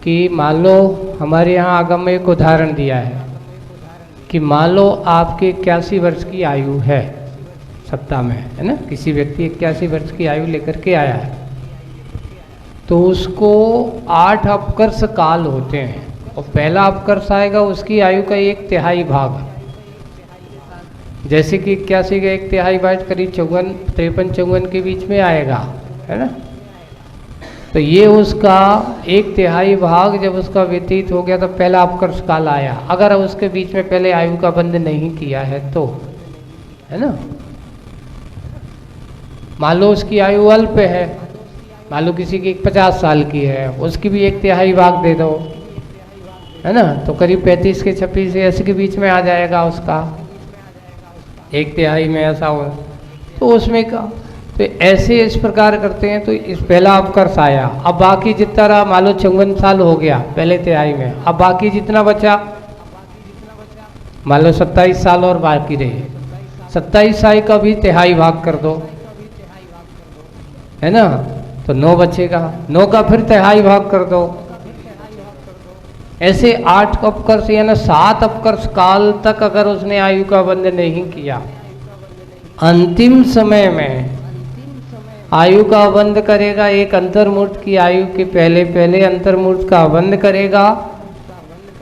कि मान लो हमारे यहाँ आगम में एक उदाहरण दिया है कि मान लो आपके 81 वर्ष की आयु है, सप्ताह में है ना, किसी व्यक्ति 81 वर्ष की आयु लेकर के आया है, तो उसको 8 अपकर्ष काल होते हैं और पहला अपकर्ष आएगा उसकी आयु का 1/3 भाग। जैसे कि 81 का 1/3 भाग करीब 53-54 के बीच में आएगा, है ना। तो ये उसका 1/3 भाग जब उसका व्यतीत हो गया तो पहला अपकर्ष काल आया। अगर उसके बीच में पहले आयु का बंध नहीं किया है तो, है ना। मान लो उसकी आयु अल्प है, मान लो किसी की 50 साल की है, उसकी भी 1/3 भाग दे दो, है ना, तो करीब 35 के 26 से 80 के बीच में आ जाएगा उसका 1/3 में ऐसा हो। तो उसमें का तो ऐसे इस प्रकार करते हैं। तो इस पहला अपकर्ष आया, अब बाकी जितना रहा, मान लो 54 साल हो गया पहले तिहाई में, अब बाकी जितना बचा मान लो 27 साल और बाकी रहे, 27 साल का भी तिहाई भाग कर दो, है ना, तो 9 बचेगा, 9 का फिर तिहाई भाग कर दो। ऐसे 8 अपकर्ष यानी 7 अपकर्ष काल तक अगर उसने आयु का बंध नहीं किया, अंतिम समय में आयु का बंध करेगा, एक अंतर्मूर्त की आयु के पहले पहले अंतर्मूर्त का बंध करेगा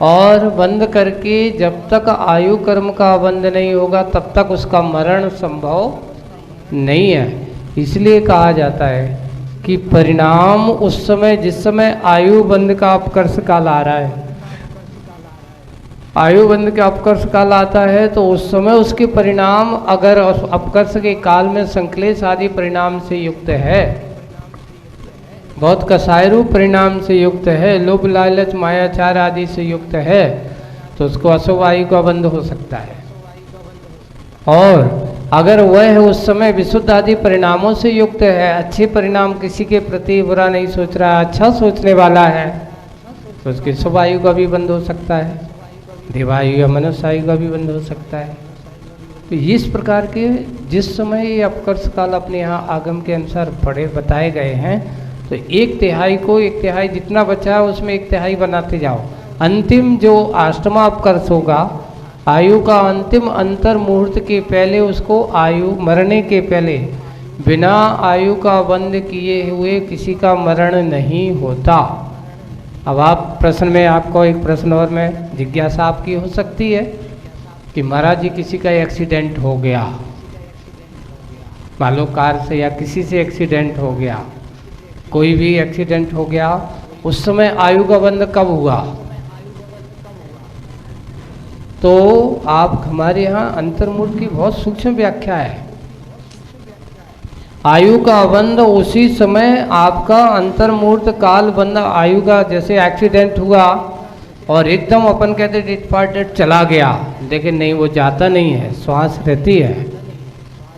और बंद करके जब तक आयु कर्म का बंध नहीं होगा तब तक उसका मरण संभव नहीं है। इसलिए कहा जाता है कि परिणाम उस समय जिस समय आयु बंध का अपकर्ष काल आ रहा है, आयु बंध का अपकर्ष काल आता है तो उस समय उसके परिणाम अगर अपकर्ष के काल में संक्लेश आदि परिणाम से युक्त है, बहुत कसाय रूप परिणाम से युक्त है, लोभ लालच मायाचार आदि से युक्त है, तो उसको अशुभ आयु का बंध हो सकता है। और अगर वह उस समय विशुद्ध आदि परिणामों से युक्त है, अच्छे परिणाम, किसी के प्रति बुरा नहीं सोच रहा है, अच्छा सोचने वाला है, तो उसकी शुभ आयु का भी बंध हो सकता है, देवायु या मनुष्य आयु का भी बंध हो सकता है। तो इस प्रकार के जिस समय ये अपकर्ष काल अपने यहाँ आगम के अनुसार पढ़े बताए गए हैं, तो 1/3 को 1/3 जितना बचा है उसमें 1/3 बनाते जाओ। अंतिम जो अष्टमा अपकर्ष होगा, आयु का अंतिम अंतर मुहूर्त के पहले उसको आयु मरने के पहले बिना आयु का बंध किए हुए किसी का मरण नहीं होता। अब आप प्रश्न में आपको एक प्रश्न और में जिज्ञासा आपकी हो सकती है कि महाराज जी किसी का एक्सीडेंट हो गया, मान लो कार से या किसी से एक्सीडेंट हो गया, कोई भी एक्सीडेंट हो गया, उस समय आयु का बंध कब हुआ? तो आप हमारे यहाँ अंतर्मूर्त की बहुत सूक्ष्म व्याख्या है। आयु का बंध उसी समय आपका अंतर्मूर्त काल बंध आयु का, जैसे एक्सीडेंट हुआ और एकदम अपन कहते डेट पार्ट डेट चला गया, लेकिन नहीं, वो जाता नहीं है, श्वास रहती है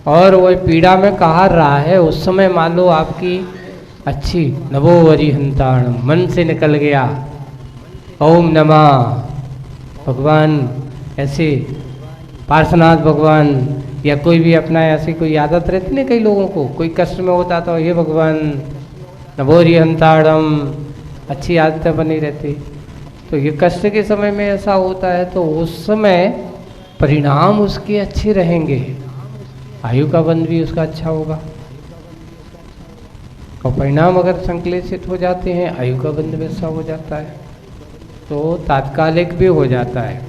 और वो पीड़ा में कहा रहा है। उस समय मान लो आपकी अच्छी नभो वरिहंताण मन से निकल गया, ओम नमः भगवान, ऐसे पार्श्वनाथ भगवान या कोई भी अपना ऐसी कोई आदत रहती ना, कई लोगों को कोई कष्ट में होता तो हे भगवान नभोरी हंताड़म, अच्छी आदतें बनी रहती। तो ये कष्ट के समय में ऐसा होता है तो उस समय परिणाम उसके अच्छे रहेंगे, आयु का बंध भी उसका अच्छा होगा। और परिणाम अगर संक्लेशित हो जाते हैं, आयु का बंध वैसा हो जाता है तो तात्कालिक भी हो जाता है।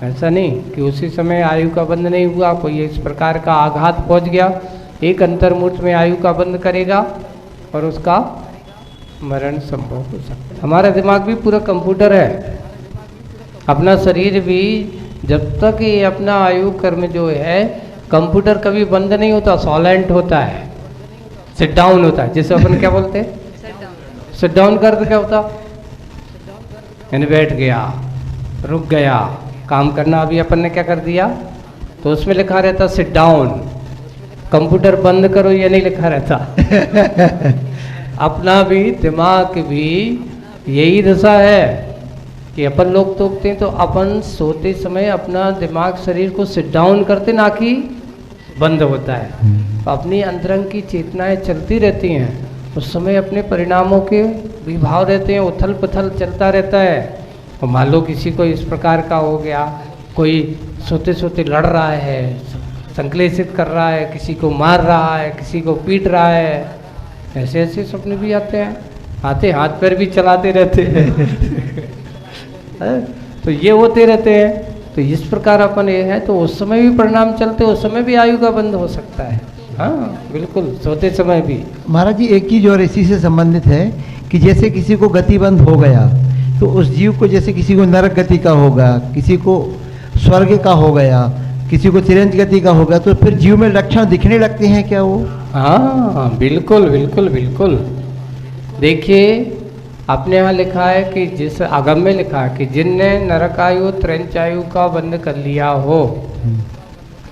ऐसा नहीं कि उसी समय आयु का बंध नहीं हुआ, कोई इस प्रकार का आघात पहुंच गया, एक अंतर्मुहूर्त में आयु का बंध करेगा और उसका मरण संभव हो सकता है। हमारा दिमाग भी पूरा कंप्यूटर है, अपना शरीर भी जब तक ये अपना आयु कर्म जो है, कंप्यूटर कभी बंद नहीं होता, साइलेंट होता है, सिट डाउन होता है, जिसे अपन क्या बोलते हैं, सिट डाउन कर तो क्या होता, यानी बैठ गया, रुक गया, काम करना अभी अपन ने क्या कर दिया, तो उसमें लिखा रहता सिट डाउन। कंप्यूटर बंद करो ये नहीं लिखा रहता। अपना भी दिमाग भी यही दशा है कि अपन लोग तोकते हैं तो अपन सोते समय अपना दिमाग शरीर को सिट डाउन करते, ना कि बंद होता है। तो अपनी अंतरंग की चेतनाएं चलती रहती हैं उस समय अपने परिणामों के विभाव रहते हैं, उथल पुथल चलता रहता है। और मान लो किसी को इस प्रकार का हो गया, कोई सोते सोते लड़ रहा है, संक्लेशित कर रहा है, किसी को मार रहा है, किसी को पीट रहा है, ऐसे ऐसे सपने भी आते हैं, आते हाथ पैर भी चलाते रहते हैं तो ये होते रहते हैं। तो इस प्रकार अपन ये है, तो उस समय भी परिणाम चलते, उस समय भी आयु का बंध हो सकता है। हाँ बिल्कुल, सोते समय भी। महाराज जी एक चीज और इसी से संबंधित है कि जैसे किसी को गतिबंध हो गया तो उस जीव को, जैसे किसी को नरक गति का होगा, किसी को स्वर्ग का हो गया, किसी को चिरंज गति का होगा, तो फिर जीव में लक्षण दिखने लगते हैं क्या वो? हाँ बिल्कुल बिल्कुल बिल्कुल। देखिए अपने यहाँ लिखा है कि जिस आगम में लिखा है कि जिनने नरकायु त्रैंचायु का बंध कर लिया हो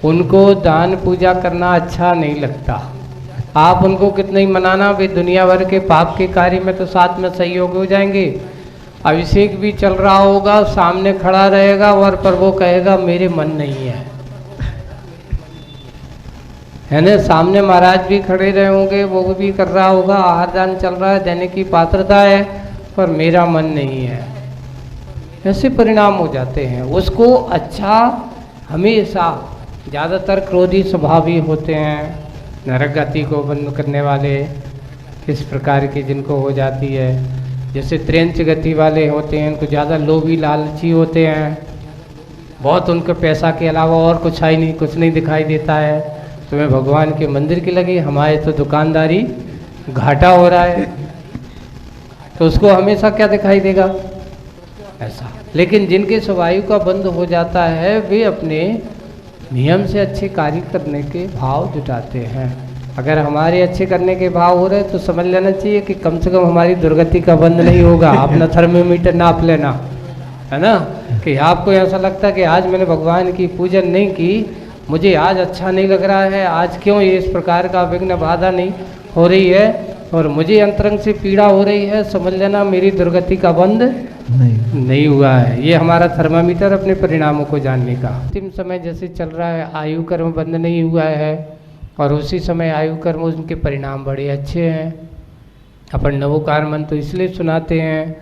उनको दान पूजा करना अच्छा नहीं लगता। आप उनको कितना ही मनाना, वे दुनिया भर के पाप के कार्य में तो साथ में सहयोग हो जाएंगे। अभिषेक भी चल रहा होगा, सामने खड़ा रहेगा और पर वो कहेगा मेरे मन नहीं है ना। सामने महाराज भी खड़े रहे होंगे, वो भी कर रहा होगा, आहार दान चल रहा है, देने की पात्रता है, पर मेरा मन नहीं है। ऐसे परिणाम हो जाते हैं। उसको अच्छा, हमेशा ज़्यादातर क्रोधी स्वभावी होते हैं, नरक गति को बंद करने वाले इस प्रकार के जिनको हो जाती है। जैसे त्रेंच गति वाले होते हैं, इनको ज़्यादा लोभी लालची होते हैं, बहुत उनको पैसा के अलावा और कुछ ही नहीं, कुछ नहीं दिखाई देता है। तुम्हें भगवान के मंदिर की लगी, हमारे तो दुकानदारी घाटा हो रहा है, तो उसको हमेशा क्या दिखाई देगा, ऐसा। लेकिन जिनके स्वभाव का बंध हो जाता है, वे अपने नियम से अच्छे कार्य करने के भाव जुटाते हैं। अगर हमारे अच्छे करने के भाव हो रहे तो समझ लेना चाहिए कि कम से कम हमारी दुर्गति का बंध नहीं होगा। अपना थर्मोमीटर नाप लेना, है ना, कि आपको ऐसा लगता है कि आज मैंने भगवान की पूजन नहीं की, मुझे आज अच्छा नहीं लग रहा है, आज क्यों ये इस प्रकार का विघ्न बाधा नहीं हो रही है और मुझे अंतरंग से पीड़ा हो रही है, समझ लेना मेरी दुर्गति का बंध नहीं हुआ है। ये हमारा थर्मामीटर अपने परिणामों को जानने का। अंतिम समय जैसे चल रहा है, आयु कर्म बंद नहीं हुआ है और उसी समय आयु कर्म उनके परिणाम बड़े अच्छे हैं। अपन नवोकार मन तो इसलिए सुनाते हैं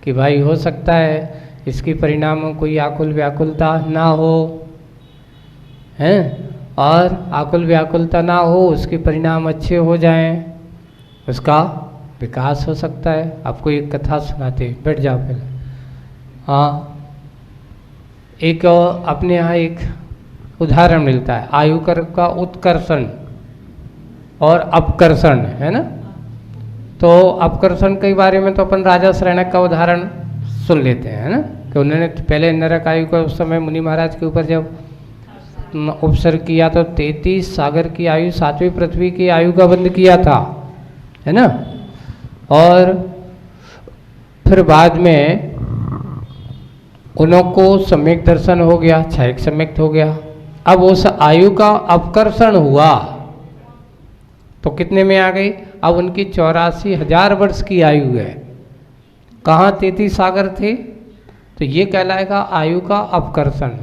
कि भाई हो सकता है इसके परिणामों कोई आकुल व्याकुलता ना हो, हैं, और आकुल व्याकुलता ना हो, उसके परिणाम अच्छे हो जाएं, उसका विकास हो सकता है। आपको एक कथा सुनाते, बैठ जाओ पहले। हाँ, एक अपने यहाँ एक उदाहरण मिलता है आयु कर्म का उत्कर्षण और अपकर्षण, है ना। तो अपकर्षण के बारे में तो अपन राजा शरणक का उदाहरण सुन लेते हैं, है ना, कि उन्होंने पहले नरक आयु का उस समय मुनि महाराज के ऊपर जब उपसर्ग किया तो 33 सागर की आयु 7वीं पृथ्वी की आयु का बंध किया था, है ना। और फिर बाद में उनको सम्यक दर्शन हो गया, क्षयिक सम्यक हो गया। अब उस आयु का अपकर्षण हुआ तो कितने में आ गई, अब उनकी 84,000 वर्ष की आयु है। कहाँ 33 सागर थे, तो ये कहलाएगा आयु का अपकर्षण।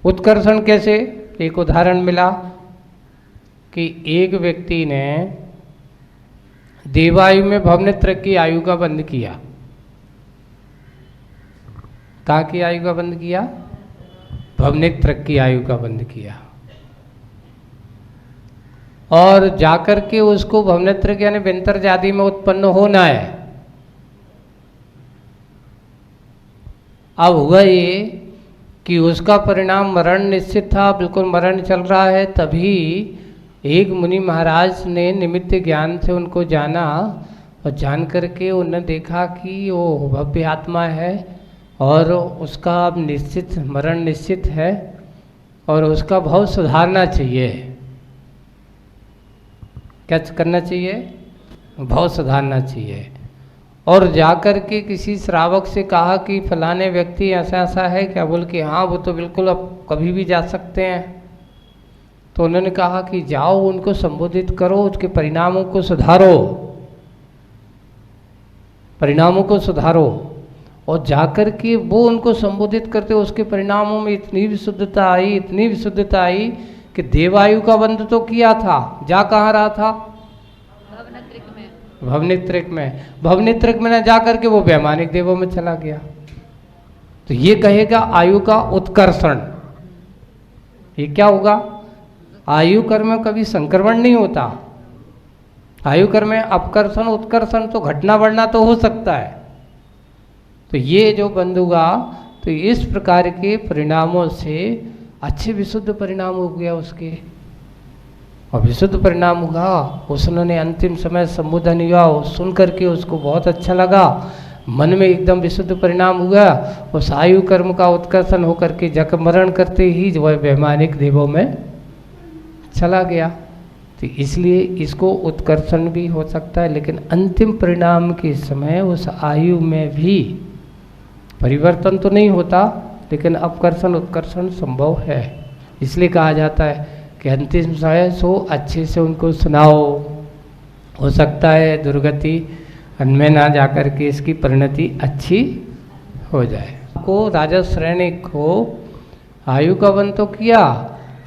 उत्कर्षण कैसे, एक उदाहरण मिला कि एक व्यक्ति ने देवायु में भवनेत्र की आयु का बंध किया। कहाँ की आयु का बंध किया, भवनेत्र की आयु का बंध किया। और जाकर के उसको भवनेत्र के यानी विंतर जाति में उत्पन्न होना है। अब हुआ ये कि उसका परिणाम मरण निश्चित था, बिल्कुल मरण चल रहा है। तभी एक मुनि महाराज ने निमित्त ज्ञान से उनको जाना और जान करके उन्होंने देखा कि वो भव्य आत्मा है और उसका अब निश्चित मरण निश्चित है और उसका भाव सुधारना चाहिए। क्या करना चाहिए, भाव सुधारना चाहिए। और जाकर के किसी श्रावक से कहा कि फलाने व्यक्ति ऐसा ऐसा है क्या, बोल के हाँ वो तो बिल्कुल अब कभी भी जा सकते हैं। तो उन्होंने कहा कि जाओ उनको संबोधित करो, उसके परिणामों को सुधारो, परिणामों को सुधारो। और जाकर के वो उनको संबोधित करते, उसके परिणामों में इतनी विशुद्धता आई, इतनी विशुद्धता आई कि देवायु का बंध तो किया था, जा कहाँ रहा था, भवनित्रिक में, भवनित्रिक में न जा करके वो वैमानिक देवों में चला गया। तो ये कहेगा आयु का उत्कर्षण। ये क्या होगा? आयु कर्म में कभी संक्रमण नहीं होता। आयु कर्म में अपकर्षण उत्कर्षण तो घटना बढ़ना तो हो सकता है। तो ये जो बंधुगा, तो इस प्रकार के परिणामों से अच्छे विशुद्ध परिणाम हो गया उसके, और विशुद्ध परिणाम हुआ। उसने अंतिम समय संबोधन हुआ, सुन करके उसको बहुत अच्छा लगा, मन में एकदम विशुद्ध परिणाम हुआ। उस आयु कर्म का उत्कर्षण होकर के जग मरण करते ही वह वैमानिक देवों में चला गया। तो इसलिए इसको उत्कर्षण भी हो सकता है, लेकिन अंतिम परिणाम के समय उस आयु में भी परिवर्तन तो नहीं होता, लेकिन अपकर्षण उत्कर्षण संभव है। इसलिए कहा जाता है कि अंतिम समय सो अच्छे से उनको सुनाओ। हो सकता है दुर्गति में ना जाकर के इसकी परिणति अच्छी हो जाए। को राजा श्रेणी को आयु का वन तो किया,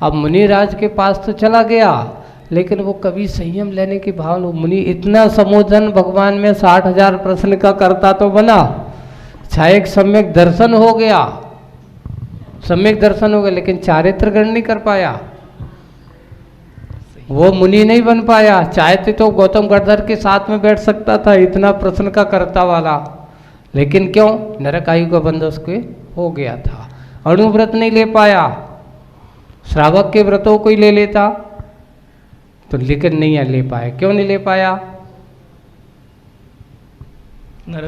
अब मुनिराज के पास तो चला गया, लेकिन वो कभी संयम लेने की भावना, मुनि इतना संबोधन भगवान में 60,000 प्रश्न का करता तो बना, एक सम्यक दर्शन हो गया, सम्यक दर्शन हो गया, लेकिन चारित्र ग्रहण नहीं कर पाया। वो मुनि नहीं बन पाया। चाहते तो गौतम गणधर के साथ में बैठ सकता था, इतना प्रश्न का करता वाला, लेकिन क्यों? नरक आयु का बंध उसके हो गया था। अणुव्रत नहीं ले पाया, श्रावक के व्रतों को ही ले लेता तो, लेकिन नहीं ले पाया। क्यों नहीं ले पाया?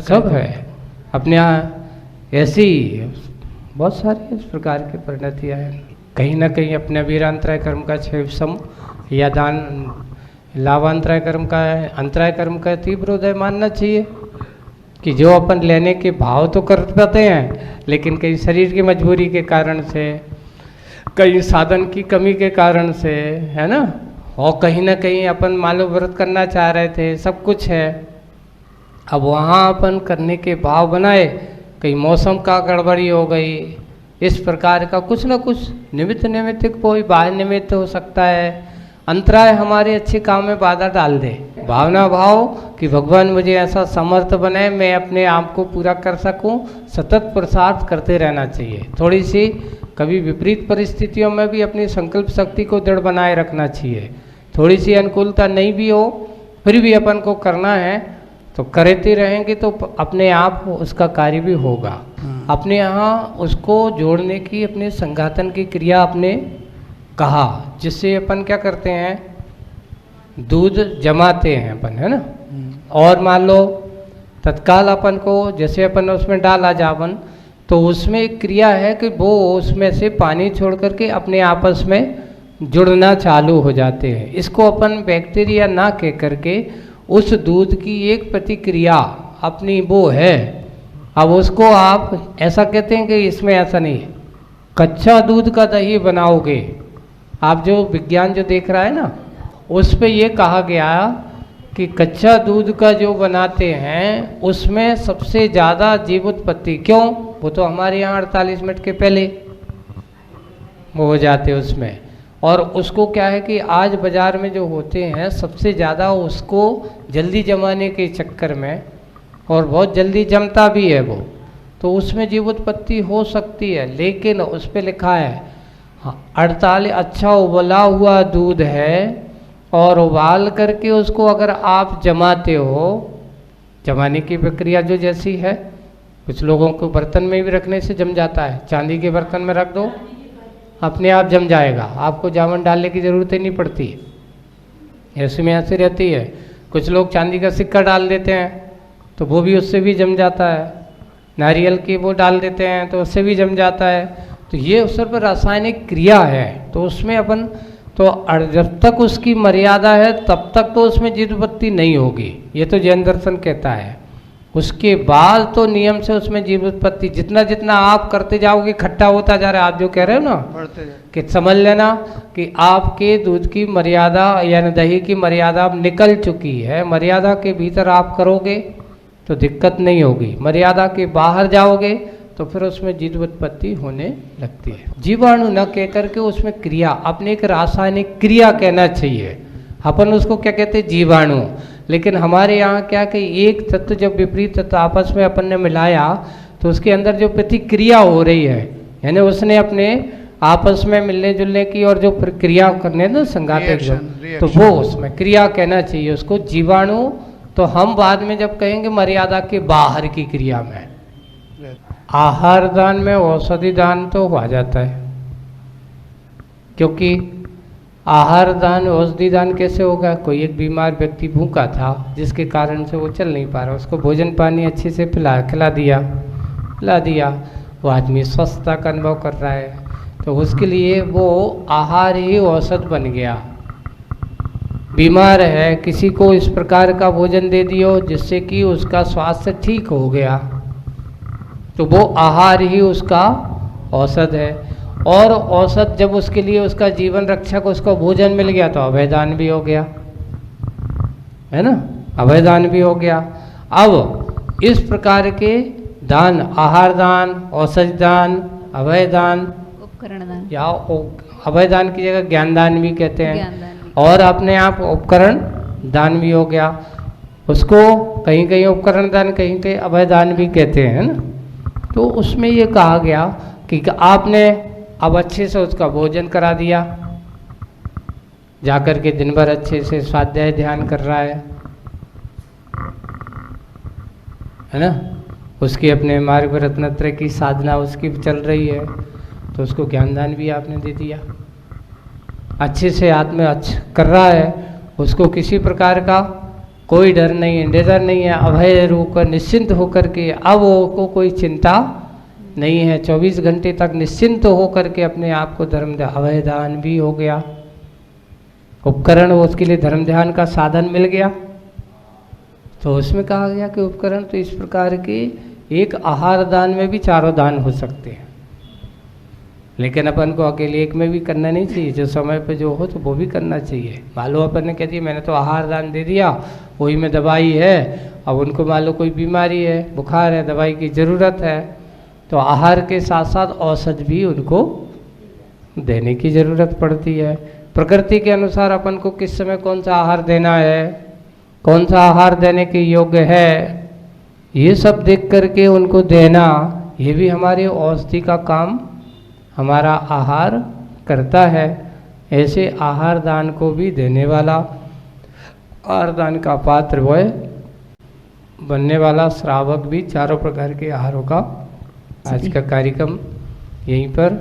सब है अपने यहाँ ऐसी बहुत सारी इस प्रकार की परिणतियाँ हैं। कहीं ना कहीं अपने वीरांतराय कर्म का क्षेम या दान लाभांतराय कर्म का है, अंतराय कर्म का तीव्र उदय मानना चाहिए कि जो अपन लेने के भाव तो कर पाते हैं, लेकिन कहीं शरीर की मजबूरी के कारण से, कहीं साधन की कमी के कारण से, है ना, और कहीं ना कहीं अपन मान लो व्रत करना चाह रहे थे, सब कुछ है, अब वहाँ अपन करने के भाव बनाए, कहीं मौसम का गड़बड़ी हो गई, इस प्रकार का कुछ ना कुछ निमित्त कोई बाह्य निमित्त हो सकता है, अंतराय हमारे अच्छे काम में बाधा डाल दे। भावना भाव कि भगवान मुझे ऐसा समर्थ बनाए, मैं अपने आप को पूरा कर सकूं, सतत प्रसाद करते रहना चाहिए। थोड़ी सी कभी विपरीत परिस्थितियों में भी अपनी संकल्प शक्ति को दृढ़ बनाए रखना चाहिए। थोड़ी सी अनुकूलता नहीं भी हो, फिर भी अपन को करना है, तो करते रहेंगे तो अपने आप उसका कार्य भी होगा। अपने यहाँ उसको जोड़ने की, अपने संघातन की क्रिया अपने कहा, जिससे अपन क्या करते हैं, दूध जमाते हैं अपन, है ना, और मान लो तत्काल अपन को जैसे अपन उसमें डाला जावन, तो उसमें एक क्रिया है कि वो उसमें से पानी छोड़ करके अपने आपस में जुड़ना चालू हो जाते हैं। इसको अपन बैक्टीरिया ना कह करके उस दूध की एक प्रतिक्रिया अपनी वो है। अब उसको आप ऐसा कहते हैं कि इसमें ऐसा नहीं है, कच्चा दूध का दही बनाओगे, आप जो विज्ञान जो देख रहा है ना, उस पे ये कहा गया कि कच्चा दूध का जो बनाते हैं उसमें सबसे ज़्यादा जीव उत्पत्ति, क्यों? वो तो हमारे यहाँ 48 मिनट के पहले वो हो जाते उसमें, और उसको क्या है कि आज बाज़ार में जो होते हैं सबसे ज़्यादा उसको जल्दी जमाने के चक्कर में, और बहुत जल्दी जमता भी है वो, तो उसमें जीव उत्पत्ति हो सकती है, लेकिन उस पर लिखा है 48 अच्छा उबला हुआ दूध है, और उबाल करके उसको अगर आप जमाते हो, जमाने की प्रक्रिया जो जैसी है, कुछ लोगों को बर्तन में भी रखने से जम जाता है, चांदी के बर्तन में रख दो अपने आप जम जाएगा, आपको जामन डालने की ज़रूरत ही नहीं पड़ती, ऐसे में ऐसे रहती है। कुछ लोग चांदी का सिक्का डाल देते हैं तो वो भी उससे भी जम जाता है, नारियल की वो डाल देते हैं तो उससे भी जम जाता है। तो ये उस पर रासायनिक क्रिया है, तो उसमें अपन तो जब तक उसकी मर्यादा है तब तक तो उसमें जीव उत्पत्ति नहीं होगी, ये तो जैन दर्शन कहता है। उसके बाद तो नियम से उसमें जीव उत्पत्ति जितना जितना आप करते जाओगे इकट्ठा होता जा रहा है। आप जो कह रहे हो ना कि समझ लेना कि आपके दूध की मर्यादा यानी दही की मर्यादा अब निकल चुकी है, मर्यादा के भीतर आप करोगे तो दिक्कत नहीं होगी, मर्यादा के बाहर जाओगे तो फिर उसमें जीव उत्पत्ति होने लगती है। जीवाणु न कह करके उसमें क्रिया, अपने एक रासायनिक क्रिया कहना चाहिए। अपन उसको क्या कहते हैं, जीवाणु। लेकिन हमारे यहाँ क्या कि एक तत्व जब विपरीत तत्व आपस में अपन ने मिलाया तो उसके अंदर जो प्रतिक्रिया हो रही है, यानी उसने अपने आपस में मिलने जुलने की और जो प्रक्रिया करने ना संघाते तो वो उसमें क्रिया कहना चाहिए उसको, जीवाणु तो हम बाद में जब कहेंगे मर्यादा के बाहर की क्रिया में। आहार दान में औषधि दान तो आ जाता है, क्योंकि आहार दान औषधि दान कैसे होगा? कोई एक बीमार व्यक्ति भूखा था जिसके कारण से वो चल नहीं पा रहा, उसको भोजन पानी अच्छे से खिला दिया, वो आदमी स्वस्थता का अनुभव कर रहा है, तो उसके लिए वो आहार ही औषध बन गया। बीमार है, किसी को इस प्रकार का भोजन दे दियो जिससे कि उसका स्वास्थ्य ठीक हो गया, तो वो आहार ही उसका औषध है। और औषध जब उसके लिए उसका जीवन रक्षक उसको भोजन मिल गया तो अभयदान भी हो गया, है ना, अभयदान भी हो गया। अब इस प्रकार के दान, आहार दान, औषधि दान, अभयदान, उपकरण दान या अभयदान की जगह ज्ञान दान भी कहते हैं, और अपने आप उपकरण दान भी हो गया। उसको कहीं कहीं उपकरण दान, कहीं कहीं अभयदान भी कहते हैं ना। तो उसमें ये कहा गया कि आपने अब अच्छे से उसका भोजन करा दिया, जाकर के दिन भर अच्छे से स्वाध्याय ध्यान कर रहा है ना, उसकी अपने मार्ग रत्नत्रय की साधना उसकी चल रही है, तो उसको ज्ञानदान भी आपने दे दिया। अच्छे से आत्मा अच्छा कर रहा है, उसको किसी प्रकार का कोई डर नहीं है, निडर नहीं है, अभय रूप कर निश्चिंत होकर के, अब वो कोई चिंता नहीं है, 24 घंटे तक निश्चिंत होकर के अपने आप को धर्म अभयदान भी हो गया। उपकरण उसके लिए धर्म ध्यान का साधन मिल गया। तो उसमें कहा गया कि उपकरण तो इस प्रकार के एक आहार दान में भी चारों दान हो सकते हैं, लेकिन अपन को अकेले एक में भी करना नहीं चाहिए, जो समय पे जो हो तो वो भी करना चाहिए। मान लो अपन ने कह दिया मैंने तो आहार दान दे दिया, वही में दवाई है, अब उनको मान लो कोई बीमारी है, बुखार है, दवाई की ज़रूरत है, तो आहार के साथ साथ औषध भी उनको देने की ज़रूरत पड़ती है। प्रकृति के अनुसार अपन को किस समय कौन सा आहार देना है, कौन सा आहार देने के योग्य है, ये सब देख करके उनको देना, ये भी हमारे औषधि का काम हमारा आहार करता है। ऐसे आहार दान को भी देने वाला, आहार दान का पात्र वह बनने वाला श्रावक भी, चारों प्रकार के आहारों का आज का कार्यक्रम यहीं पर